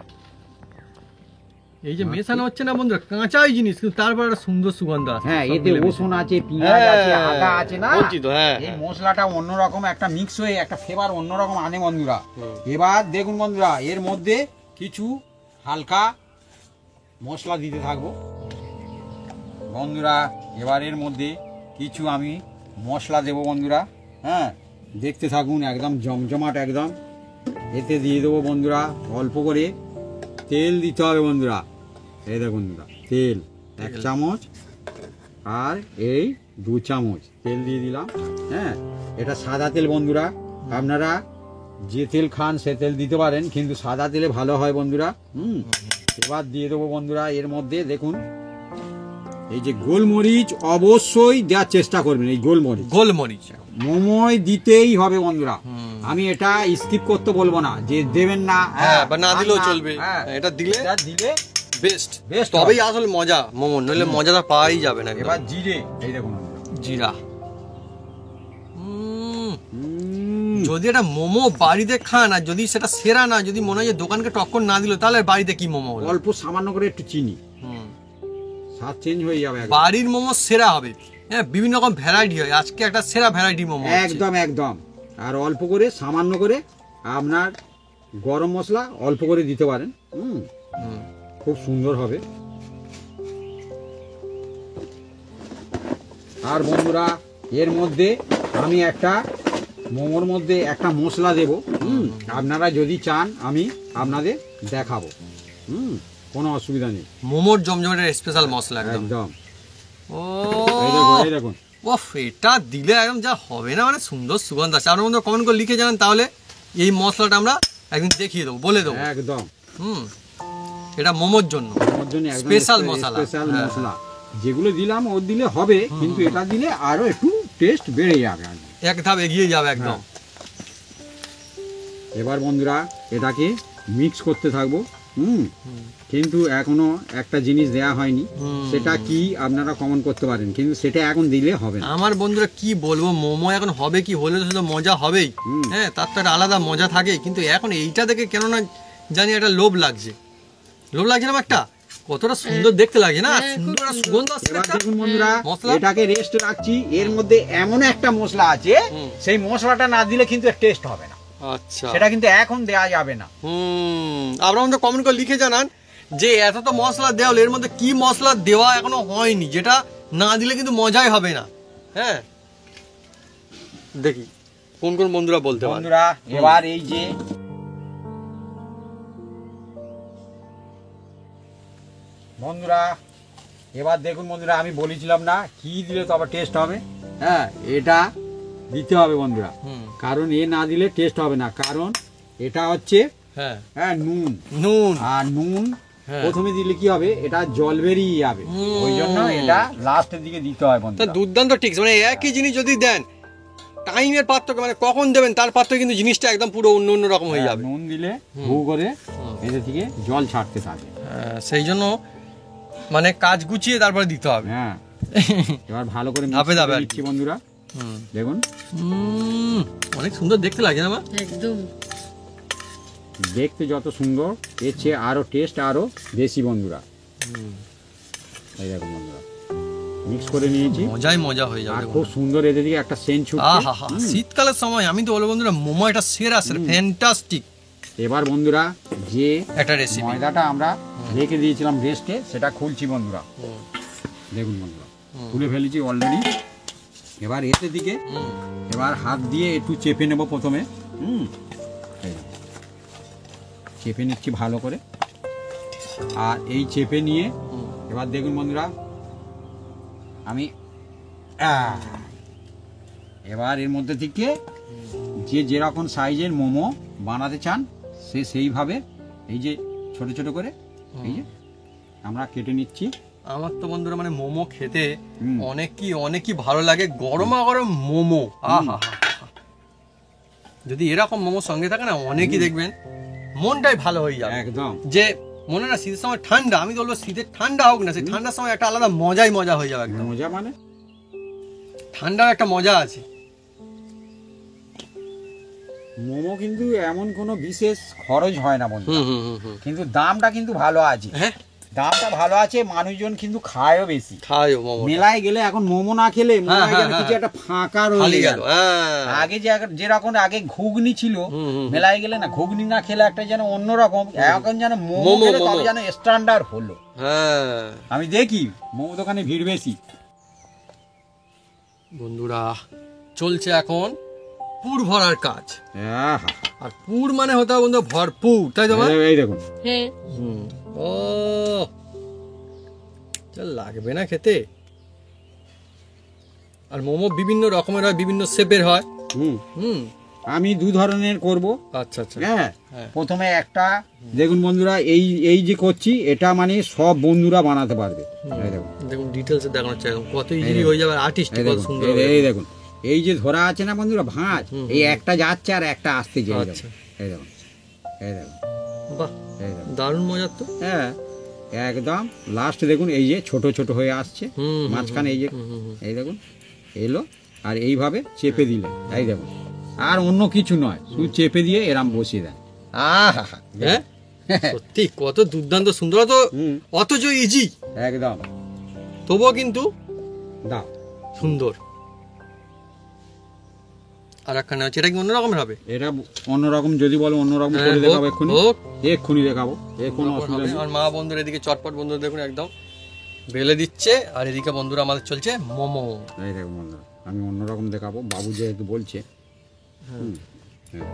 এই যে মেশানো হচ্ছে না বন্ধুরা, কাঁচাই জিনিস কিন্তু তারপর একটা সুন্দর সুগন্ধ আছে। হ্যাঁ, এতে রসুন আছে, পেঁয়াজ আছে, আদা আছে, না বলছি তো, হ্যাঁ, এই মশলাটা অন্যরকম একটা মিক্স হয়ে একটা ফ্লেভার অন্যরকম আনে বন্ধুরা। এবার দেখুন বন্ধুরা, এর মধ্যে কিছু হালকা মশলা দিতে থাকবো বন্ধুরা। এবার এর মধ্যে কিছু আমি মশলা দেবো বন্ধুরা, হ্যাঁ, দেখতে থাকুন, একদম জমজমাট একদম। এতে দিয়ে দেবো বন্ধুরা অল্প করে তেল দিতে হবে বন্ধুরা। এই দেখুন বন্ধুরা, তেল 1 চামচ আর এই 2 চামচ তেল দিয়ে দিলাম। হ্যাঁ, এটা সাদা তেল বন্ধুরা, আপনারা যে তেল খান সে তেল দিতে পারেন, কিন্তু সাদা তেলে ভালো হয় বন্ধুরা। এবার দিয়ে দেবো বন্ধুরা এর মধ্যে, দেখুন, এই যে গোলমরিচ অবশ্যই দেওয়ার চেষ্টা করবেন। এই গোলমরিচ মোমোয় দিতেই হবে বন্ধুরা। আমি এটা স্কিপ করতে বলবো না যে দেবেন না, হ্যাঁ, বা না দিলেও চলবে, এটা দিলে বেস্ট, তবেই আসলে মজা মোমো, নইলে মজাটা পাওয়াই যাবে না। এবার জিরে, এই দেখুন জিরা, যদি এটা মোমো বাড়িতে খান আর যদি সেটা সেরা না, যদি মনে হয় যে দোকানকে টক্কর না দিল, তাহলে বাড়িতে কি মোমো হলো? অল্প সামান্য করে একটু চিনি, স্বাদ চেঞ্জ হয়ে যাবে। বাড়ির মোমো সেরা হবে। হ্যাঁ, বিভিন্ন রকম ভ্যারাইটি হয়, আজকে একটা সেরা ভ্যারাইটি মোমো, একদম একদম। আর অল্প করে সামান্য করে আপনার গরম মশলা অল্প করে দিতে পারেন, খুব সুন্দর হবে। আর বন্ধুরা এর মধ্যে আমি একটা মোমোর মধ্যে একটা মশলা দেব, আপনারা যদি চান আমি আপনাদের দেখাবো, কোনো অসুবিধা নেই। মোমোর জমজমের স্পেশাল মশলা একদম। ও এই দেখুন, ওফ, এটা দিলে একদম যা হবে না, মানে সুন্দর সুগন্ধ আছে। আপনার বন্ধু কমেন্ট করে লিখে জানান, তাহলে এই মশলাটা আমরা একদিন দেখিয়ে দেবো, বলে দেবো একদম। এটা মোমোর জন্য স্পেশাল মশলা, যেগুলো দিলাম ও দিলে হবে, কিন্তু এটা দিলে আরো একটু টেস্ট বেড়ে যাবে, এক ধাপ এগিয়ে যাবে একদম। এবার বন্ধুরা এটাকে মিক্স করতে থাকবো। কিন্তু এখনো একটা জিনিস দেয়া হয়নি, সেটা কি আপনারা কমেন্ট করতে পারেন, কিন্তু সেটা এখন দিলে হবে না। আমার বন্ধুরা কি বলবো, মোমো এখন হবে কি, হলে তো শুধু মজা হবেই, হ্যাঁ, তার তো একটা আলাদা মজা থাকে, কিন্তু এখন এইটা দেখে কেননা জানি একটা লোভ লাগছে না একটা, কতটা সুন্দর দেখতে লাগে না, হ্যাঁ, সুন্দর খুব একটা সুগন্ধ আসছে এবার একটা। দেখুন বন্ধুরা, মশলা? এটাকে রেস্ট রাখছি। এর মধ্যে এমন একটা মশলা আছে, সেই মশলাটা না দিলে কিন্তু টেস্ট হবে না, আচ্ছা সেটা কিন্তু এখন দেওয়া যাবে না। আপনারা আমাদের কমেন্ট করে লিখে জানান যে এত তো মশলা দেওয়া হলো, এর মধ্যে কি মশলা দেওয়া এখনো হয়নি, যেটা না দিলে কিন্তু মজাই হবে না। হ্যাঁ দেখি কোন কোন বন্ধুরা বলতে পারে। বন্ধুরা এবার এই যে বন্ধুরা এবার দেখুন বন্ধুরা, আমি বলেছিলাম না কি দিলে তো আবার টেস্ট হবে। হ্যাঁ, এটা দিতে হবে বন্ধুরা, কারণ এ না দিলে টেস্ট হবে না, কারণ এটা হচ্ছে হ্যাঁ হ্যাঁ নুন। নুন আর নুন হ্যাঁ। প্রথমে দিলে কি হবে, এটা জল বেরিয়ে যাবে, ওই জন্য এটা লাস্টের দিকে দিতে হয় তা বন্ধুরা। দুর্দান্ত ঠিক, মানে একই জিনিস যদি দেন টাইমের পার্থক্য, মানে কখন দেবেন তার পার্থক্য কিন্তু জিনিসটা একদম পুরো অন্য অন্য রকম হয়ে যাবে। নুন দিলে ভু করে এদের থেকে জল ছাড়তে থাকে। সেই জন্য মানে কাজ গুছিয়ে তারপরে দিতে হবে। হ্যাঁ, এবার ভালো করে ধাপে ধাপে আর কি। দিচ্ছি বন্ধুরা, দেখুন অনেক সুন্দর দেখতে লাগে না মা? একদম দেখতে যত সুন্দর, এর চেয়ে আরো টেস্ট আরো বেশি বন্ধুরা। এই দেখুন বন্ধুরা, মিক্স করে নিয়েছি, মজাই মজা হয়ে আর যাবে। খুব সুন্দর এদের দিকে একটা সেন্ট ছুটছে। আহা, শীতকালের সময় আমি তো বলবো বন্ধুরা মোমো এটা সেরা ফ্যান্টাস্টিক এবার বন্ধুরা যে একটা রেসিপি। ময়দাটা আমরা রেখে দিয়েছিলাম রেস্টে, সেটা খুলছি বন্ধুরা। দেখুন বন্ধুরা, খুলে ফেলেছি অলরেডি। এবার এতে দিকে এবার হাত দিয়ে একটু চেপে নেব প্রথমে। এই দেখুন, চেপে নিচ্ছি ভালো করে। আর এই চেপে নিয়ে এবার দেখুন বন্ধুরা, আমি এবার এর মধ্যে থেকে যে যেরকম সাইজের মোমো বানাতে চান সে সেইভাবে এই যে ছোট ছোট করে এই যে আমরা কেটে নিচ্ছি। আমার তো বন্ধুরা মানে মোমো খেতে অনেকই ভালো লাগে, গরমা গরম মোমো। আহা, যদি এরকম মোমো সঙ্গে থাকে না, অনেকই দেখবেন মনটাই ভালো হয়ে যাবে একদম। যে মনে না শীতের সময় ঠান্ডা, আমি তো বলবো শীতের ঠান্ডা হোক না, সেই ঠান্ডার সময় একটা আলাদা মজা হয়ে যাবে একদম। মজা মানে ঠান্ডার একটা মজা আছে। মোমো কিন্তু এমন কোনো বিশেষ খরচ হয় না বন্ধু, কিন্তু দামটা কিন্তু ভালো আছে। হ্যাঁ, দামটা ভালো আছে, মানুষজন কিন্তু খায়ও বেশি। খায়ও মোমো মেলায় গেলে এখন মোমো না খেলে মনে হয় যেন কিছু একটা ফাঁকা রয়ে গেল। আগে যেরকম আগে ঘুগনি ছিল, মেলায় গেলে না ঘুগনি না খেলে একটা যেন অন্যরকম, এখন যেন মোমো খেলে তবে যেন স্ট্যান্ডার্ড হলো। হ্যাঁ আমি দেখি মোমো দোকানে ভিড় বেশি। বন্ধুরা চলছে এখন পুর ভরার কাজ, আহা, আর পুর মানে হতে হবে বন্ধু ভরপুর, তাই তো মা? এই দেখুন, হ্যাঁ ও লাগবে না খেতে। আর মোমো বিভিন্ন রকমের হয়, বিভিন্ন শেপের হয়। আমি দু ধরনের করব। আচ্ছা আচ্ছা, হ্যাঁ, প্রথমে একটা দেখুন বন্ধুরা, এই যে করছি এটা মানে সব বন্ধুরা বানাতে পারবে। এই দেখুন, দেখুন ডিটেলসে দেখানো হচ্ছে একদম কত ইজি হয়ে যাবে, আর্টিস্ট এই কত দেখুন, সুন্দর। এই দেখুন, এই যে ধরা আছে না বন্ধুরা ভাঁজ, এই একটা যাচ্ছে আর একটা আসতে যায়। আচ্ছা। এই দেখুন, এই দেখুন, বাহ, এই দেখুন, দারুণ মজার তো। হ্যাঁ একদম লাস্ট দেখুন, এই যে ছোট ছোট হয়ে আসছে, মাঝখানে এই যে এই দেখুন এলো, আর এইভাবে চেপে দিলে এই দেখুন, আর অন্য কিছু নয়, শুধু চেপে দিয়ে এরাম বসিয়ে দেন। আহা, হ্যাঁ সত্যি কত দুর্দান্ত সুন্দর, তো অথচ ইজি, একদম। তবুও কিন্তু দাও, সুন্দর। আর একখানে আছে, এটা কি অন্য রকমের হবে? এটা অন্যরকম যদি বলো অন্যরকম করে হ্যাঁ, দেখাবো, হোক, এক্ষুনি হোক। এক্ষুনি দেখাবো, এ কোনো অসুবিধা নেই। আর মা বন্ধুরা এদিকে চটপট বন্ধুরা দেখুন একদম বেলে দিচ্ছে, আর এদিকে বন্ধুরা আমাদের চলছে মোমো। এই দেখুন বন্ধুরা, আমি অন্যরকম দেখাবো, বাবু যেহেতু বলছে। হুম, হ্যাঁ।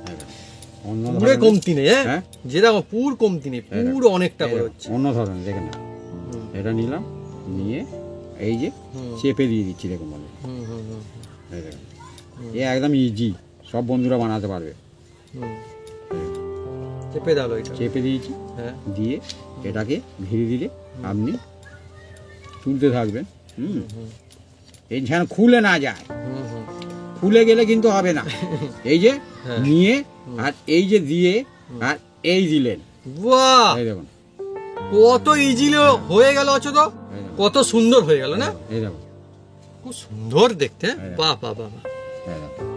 এই দেখুন, অন্য পুরে ধরনের- কমতি নেই, হ্যাঁ? হ্যাঁ যেরকম পুর কমতি নেই, পুর অনেকটা এই করে দেখুন, হচ্ছে। অন্য ধরনের দেখেন না, এটা নিলাম, নিয়ে এই যে চেপে দিয়ে দিচ্ছি, দেখুন বন্ধু, এই দেখুন, এ একদম ইজি, সব বন্ধুরা বানাতে পারবে। চেপে দাও এটা, চেপে দিয়েছি, হ্যাঁ দিয়ে এটাকে ঘিরে দিলে আপনি তুলতে থাকবেন। এই যেন খুলে না যায়, খুলে গেলে কিন্তু হবে না। এই যে নিয়ে আর এই যে দিয়ে আর এই দিলেন, বাহ এই দেখুন, কত ইজিলি হয়ে গেল, অথচ তো এই দেখুন, কত সুন্দর হয়ে গেল না, এই দেখুন, খুব সুন্দর দেখতে। বাহ বাহ বাহ, এই দেখুন।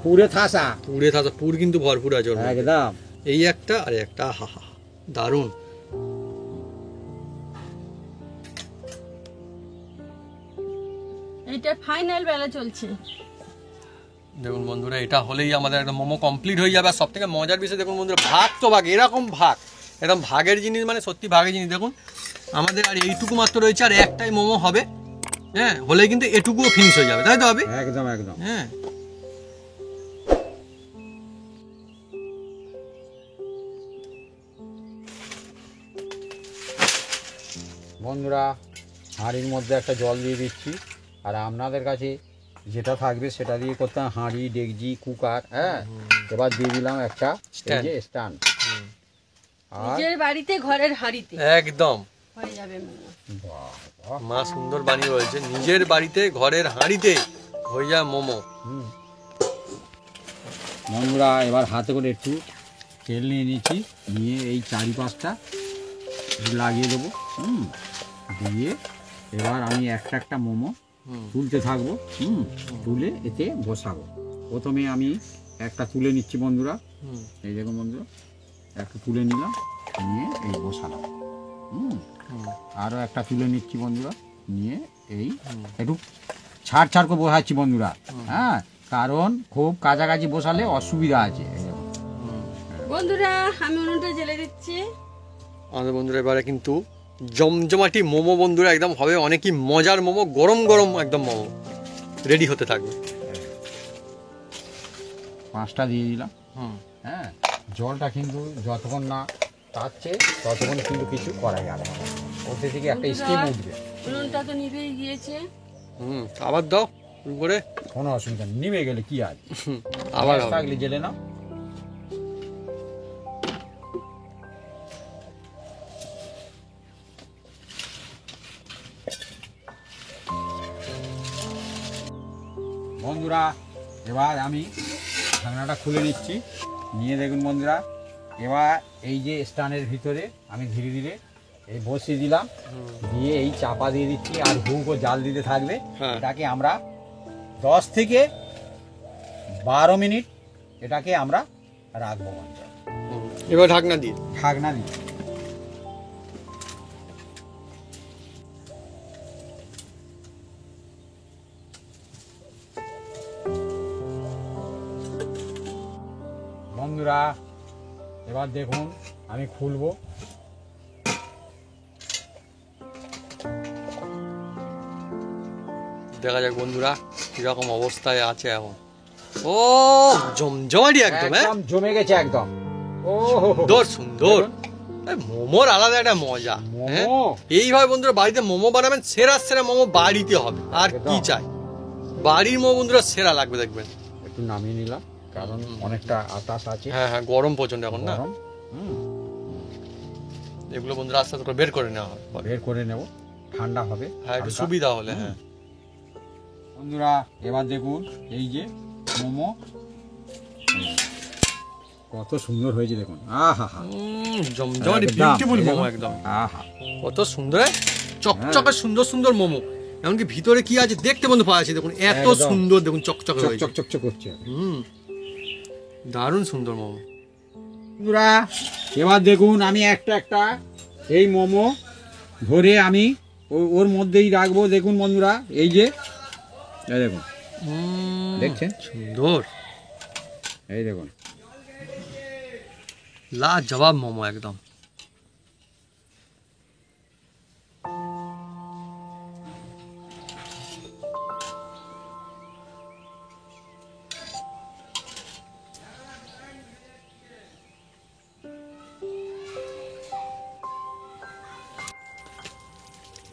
পুরে থাসা পুরে থাকা পুর কিন্তু ভরপুর আছে ওর মধ্যে। একদম। এই একটা আর একটা, হা হা দারুণ। এটা ফাইনাল বেলা চলছে। দেখুন বন্ধুরা, এটা হলেই আমাদের একটা মোমো কমপ্লিট হয়ে যাবে। আর সব থেকে মজার বিষয় দেখুন বন্ধুরা, ভাগ তো ভাগ, এরকম ভাগ, একদম ভাগের জিনিস, মানে সত্যি ভাগের জিনিস। দেখুন আমাদের আর এইটুকু মাত্র রয়েছে, আর একটাই মোমো হবে। হ্যাঁ, হলে কিন্তু এটুকুও ফিনিশ হয়ে যাবে, তাই তো হবে? একদম একদম। হ্যাঁ, বন্ধুরা, হাঁড়ির মধ্যে একটা জল দিয়ে দিচ্ছি। আর আপনাদের কাছে যেটা থাকবে সেটা দিয়ে করতে হবে, হাঁড়ি, ডেকচি, কুকার। হ্যাঁ, এবার দিয়ে দিলাম একটা এই যে স্ট্যান্ড। আর নিজের বাড়িতে ঘরের হাঁড়িতে একদম হয়ে যাবে মোমো। বাহ, বাহ। মা সুন্দর বানিয়ে বলছে, নিজের বাড়িতে ঘরের হাঁড়িতে হয়ে যায় মোমো। হুম। বন্ধুরা, এবার হাতে করে একটু তেল নিয়ে নিচ্ছি, নিয়ে এই চারিপাশটা লাগিয়ে দেবো। দিয়ে এবার আমি একটা একটা মোমো তুলতে থাকবো। তুলে এতে বসাবো। প্রথমে আমি একটা তুলে নিচ্ছি বন্ধুরা, এই দেখুন বন্ধুরা, একটা তুলে নিলাম, নিয়ে এই বসালাম। আরও একটা তুলে নিচ্ছি বন্ধুরা, নিয়ে এই একটু ছাড় ছাড় করে বসাচ্ছি বন্ধুরা। হ্যাঁ, কারণ খুব কাছাকাছি বসালে অসুবিধা আছে। এই দেখুন। বন্ধুরা, আমি উনুনটা জ্বেলে দিচ্ছি। আমাদের বন্ধুরা এবারে কিন্তু জমজমাটি মোমো বন্ধুরা একদম হবে, অনেকই মজার মোমো, গরম গরম একদম মোমো রেডি হতে থাকবে। 5টা দিয়ে দিলাম। হ্যাঁ, জলটা কিন্তু যতক্ষণ না তাচ্ছে ততক্ষণ কিন্তু কিছু করা যাবে না। ওতে থেকে একটা স্টিম উঠবে। উনুনটা তো নিভেই গিয়েছে। আবার দাও শুরু করে, কোনো অসুবিধা নেই, নিভে গেলে কি আছে, আবার গ্যাস হবে। থাকলে জেলে নাও। বন্ধুরা, এবার আমি ঢাকনাটা খুলে নিচ্ছি, নিয়ে দেখুন বন্ধুরা, এবার এই যে স্ট্যান্ডের ভিতরে আমি ধীরে ধীরে এই বসিয়ে দিলাম, দিয়ে এই চাপা দিয়ে দিচ্ছি। আর হুক ও জাল দিতে থাকবে। হ্যাঁ। এটাকে আমরা 10 থেকে 12 মিনিট এটাকে আমরা রাখবো বন্ধুরা, এবার ঢাকনা দিয়ে। ঢাকনা দিয়ে। বন্ধুরা, এবার দেখুন আমি খুলবো। দেখা যাক বন্ধুরা কিরকম অবস্থায় আছে এখন। ও জমজমাটি একদম, হ্যাঁ একদম জমে গেছে একদম। ও সুন্দর সুন্দর। এই মোমোর আলাদা একটা মজা। হ্যাঁ, মোমো এইভাবে বন্ধুরা বাড়িতে মোমো বানাবেন, সেরা সেরা মোমো বাড়িতে হবে। আর কি একদম। চাই, বাড়ির মোমো বন্ধুরা সেরা লাগবে দেখবেন। একটু নামিয়ে নিলাম, কারণ অনেকটা আতাশ আছে, হ্যাঁ হ্যাঁ, গরম প্রচন্ড এখন না। গরম। এগুলো বন্ধুরা আস্তে আস্তে করে বের করে নেওয়া হবে। বের করে নেব, ঠান্ডা হবে। হ্যাঁ, একটু হালকা। সুবিধা হলে। হ্যাঁ বন্ধুরা, এবার দেখুন এই যে মোমো কত সুন্দর হয়েছে দেখুন। আহা হা, জমজমাটি একদম, বিউটিফুল এই মোমো দেখুন। একদম। আহা, কত সুন্দর, চকচকে সুন্দর সুন্দর মোমো। এমনকি ভিতরে কি আছে দেখতে বন্ধু পাওয়া যাচ্ছে, দেখুন এত একদম। সুন্দর, দেখুন চকচকে চক হয়েছে। চক চক চক করছে। দারুণ সুন্দর মোমো। বন্ধুরা, এবার দেখুন আমি একটা একটা এই মোমো ধরে আমি ওর মধ্যেই রাখবো। দেখুন বন্ধুরা, এই যে এই দেখুন, দেখছেন? সুন্দর, এই দেখুন। লাজবাব মোমো একদম।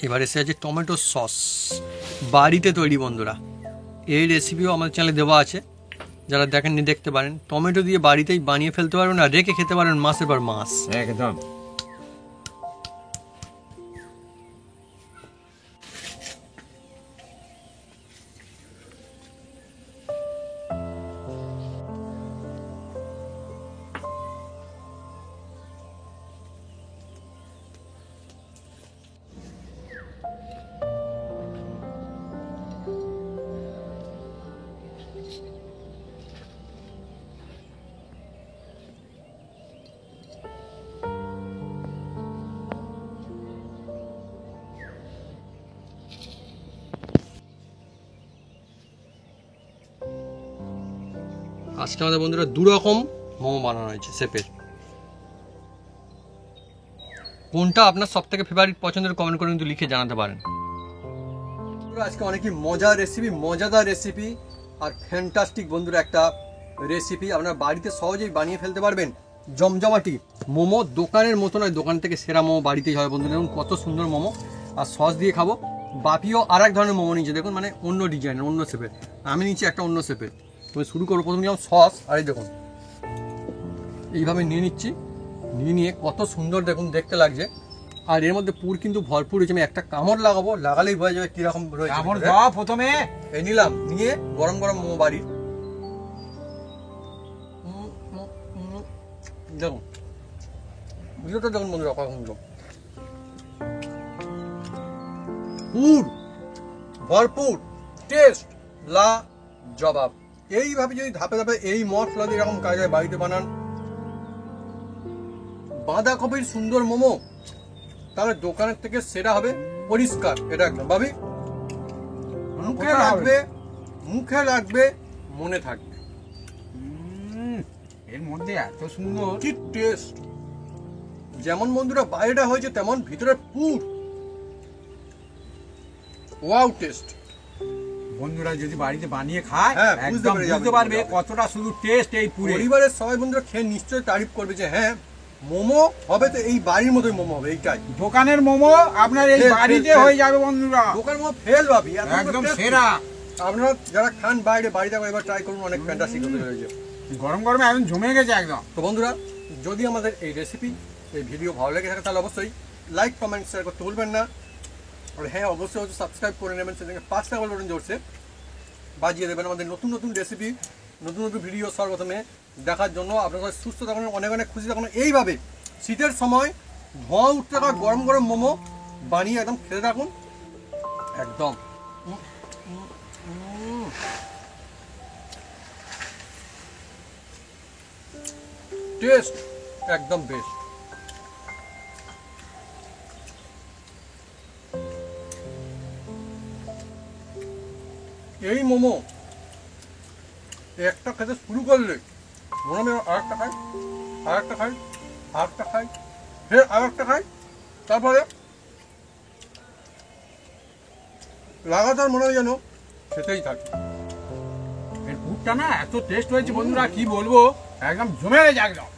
এবার এসে আছে টমেটো সস, বাড়িতে তৈরি বন্ধুরা। এই রেসিপিও আমাদের চ্যানেলে দেওয়া আছে, যারা দেখেননি দেখতে পারেন। টমেটো দিয়ে বাড়িতেই বানিয়ে ফেলতে পারবেন, আর রেখে খেতে পারেন মাসের পর মাস। একদম। আজকে আমাদের বন্ধুরা দু রকম মোমো বানানো হয়েছে শেপের। কোনটা আপনার সব থেকে ফেভারিট পছন্দের কমেন্ট করে কিন্তু লিখে জানাতে পারেন। আজকে অনেকই মজার রেসিপি, মজাদার রেসিপি আর ফ্যান্টাস্টিক বন্ধুরা একটা রেসিপি আপনারা বাড়িতে সহজেই বানিয়ে ফেলতে পারবেন। জমজমাটি মোমো, দোকানের মতো নয়, দোকান থেকে সেরা মোমো বাড়িতেই হয় বন্ধুরা। দেখুন কত সুন্দর মোমো, আর সস দিয়ে খাবো। বাপিও আর এক ধরনের মোমো নিচ্ছে, দেখুন মানে অন্য ডিজাইনের, অন্য শেপের। আমি নিচ্ছি একটা অন্য শেপের। তুমি শুরু করবো প্রথমে যেমন সস, আর এই দেখুন এইভাবে নিয়ে নিচ্ছি, নিয়ে কত সুন্দর দেখুন দেখতে লাগছে। আর এর মধ্যে পুর কিন্তু ভরপুর হয়েছে। আমি একটা কামড় লাগাবো, লাগালেই বোঝা যাবে কিরকম রয়েছে। কামড় দাও প্রথমে। এই নিলাম, নিয়ে গরম গরম মোমো বাড়ির দেখুন ভিডিওটা দেখুন বন্ধুরা, কখন পুর ভরপুর, টেস্ট লা জবাব। এইভাবে যদি ধাপে ধাপে এই মশলা দিয়ে এরকম কাজ হয় বাড়িতে বানান বাঁধাকপির সুন্দর মোমো, তাহলে দোকানের থেকে সেরা হবে পরিষ্কার। এটা একদম ভাবি মুখে লাগবে, মুখে লাগবে, মনে থাকবে। এর মধ্যে এত সুন্দর কি টেস্ট! যেমন বন্ধুরা বাইরেটা হয়েছে তেমন ভিতরে পুর, ওয়াও টেস্ট। বন্ধুরা যদি বাড়িতে বানিয়ে খায় হ্যাঁ, বুঝতে একদম পেরে যাবে, বুঝতে পারবে বুঝতে পারবে। কতটা শুধু টেস্ট এই পুরে। পরিবারের সবাই বন্ধুরা খেয়ে নিশ্চয়ই তারিফ করবে যে হ্যাঁ মোমো হবে তো এই বাড়ির মতোই মোমো হবে। এইটাই দোকানের মোমো আপনার এই ফেল, বাড়িতে ফেল, ফেল। হয়ে যাবে বন্ধুরা, দোকান মোমো ফেল ভাবি, এত একদম tasty। সেরা। আপনারা যারা খান বাইরে, বাড়িতে একবার ট্রাই করুন, অনেক ফ্যান্টাস্টিক হতে রয়েছে। গরম গরমে একদম জমে গেছে একদম। তো বন্ধুরা যদি আমাদের এই রেসিপি, এই ভিডিও ভালো লেগে থাকে তাহলে অবশ্যই লাইক, কমেন্ট, শেয়ার করতে ভুলবেন না। আর হ্যাঁ অবশ্যই সাবস্ক্রাইব করে নেবেন, সেদিকে 5টা বেল বাটন জোরছে বাজিয়ে দেবেন আমাদের নতুন নতুন রেসিপি, নতুন নতুন ভিডিও সর্বপ্রথমে দেখার জন্য। আপনারা সুস্থ থাকুন, অনেক অনেক খুশি থাকুন। এইভাবে শীতের সময় ধোঁয়া উঠতে থাকা গরম গরম মোমো বানিয়ে একদম খেতে থাকুন একদম। টেস্ট একদম বেস্ট। এই মোমো একটা খেতে শুরু করলে মনে হবে আরেকটা খাই, আরেকটা খাই, আরেকটা খাই, ফের আরেকটা খাই, তারপরে লাগাতার মনে হয় যেন খেতেই থাকে। এর পুরটা না এত টেস্ট হয়েছে বন্ধুরা, কি বলবো, একদম জমে গেছে একদম।